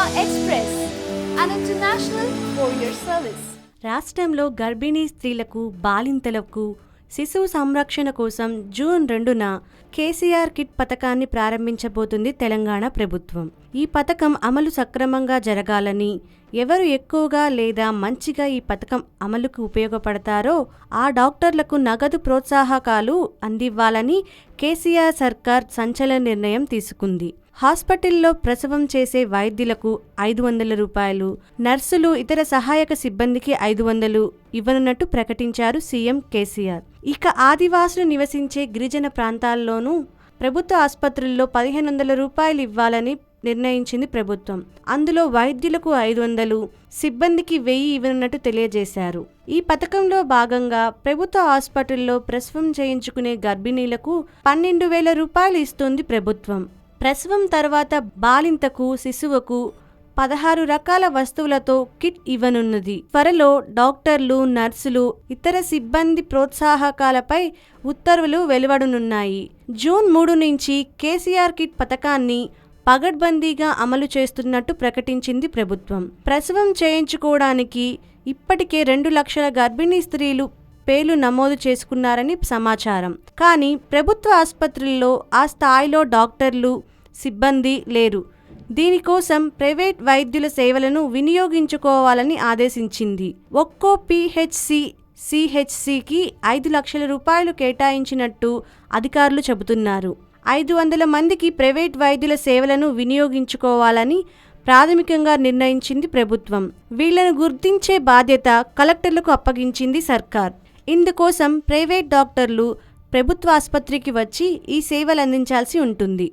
Express, an international courier service. రాష్ట్రంలో గర్భిణీ స్త్రీలకు, బాలింతలకు శిశువు సంరక్షణ కోసం జూన్ 2న కేసీఆర్ కిట్ పథకాన్ని ప్రారంభించబోతుంది తెలంగాణ ప్రభుత్వం. ఈ పథకం అమలు సక్రమంగా జరగాలని, ఎవరు ఎక్కువగా లేదా మంచిగా ఈ పథకం అమలుకు ఉపయోగపడతారో ఆ డాక్టర్లకు నగదు ప్రోత్సాహకాలు అందివ్వాలని కేసీఆర్ సర్కార్ సంచలన నిర్ణయం తీసుకుంది. హాస్పిటల్లో ప్రసవం చేసే వైద్యులకు 500 రూపాయలు, నర్సులు, ఇతర సహాయక సిబ్బందికి 500 ఇవ్వనున్నట్టు ప్రకటించారు సీఎం కేసీఆర్. ఇక ఆదివాసులు నివసించే గిరిజన ప్రాంతాల్లోనూ ప్రభుత్వ ఆసుపత్రుల్లో 1500 రూపాయలు ఇవ్వాలని నిర్ణయించింది ప్రభుత్వం. అందులో వైద్యులకు 500, సిబ్బందికి 1000 ఇవ్వనున్నట్టు తెలియజేశారు. ఈ పథకంలో భాగంగా ప్రభుత్వ హాస్పిటల్లో ప్రసవం చేయించుకునే గర్భిణీలకు 12,000 రూపాయలు ఇస్తుంది ప్రభుత్వం. ప్రసవం తర్వాత బాలింతకు, శిశువుకు 16 రకాల వస్తువులతో కిట్ ఇవ్వనున్నది. త్వరలో డాక్టర్లు, నర్సులు, ఇతర సిబ్బంది ప్రోత్సాహకాలపై ఉత్తర్వులు వెలువడనున్నాయి. జూన్ 3 నుంచి కేసీఆర్ కిట్ పథకాన్ని పగడ్బందీగా అమలు చేస్తున్నట్టు ప్రకటించింది ప్రభుత్వం. ప్రసవం చేయించుకోవడానికి ఇప్పటికే 2 లక్షల గర్భిణీ స్త్రీలు పేర్లు నమోదు చేసుకున్నారని సమాచారం. కానీ ప్రభుత్వ ఆసుపత్రుల్లో ఆ స్థాయిలో డాక్టర్లు, సిబ్బంది లేరు. దీనికోసం ప్రైవేట్ వైద్యుల సేవలను వినియోగించుకోవాలని ఆదేశించింది. ఒక్కో సిహెచ్సికి 5 లక్షల రూపాయలు కేటాయించినట్టు అధికారులు చెబుతున్నారు. 500 మందికి ప్రైవేట్ వైద్యుల సేవలను వినియోగించుకోవాలని ప్రాథమికంగా నిర్ణయించింది ప్రభుత్వం. వీళ్లను గుర్తించే బాధ్యత కలెక్టర్లకు అప్పగించింది సర్కార్. ఇందుకోసం ప్రైవేట్ డాక్టర్లు ప్రభుత్వ ఆసుపత్రికి వచ్చి ఈ సేవలు అందించాల్సి ఉంటుంది.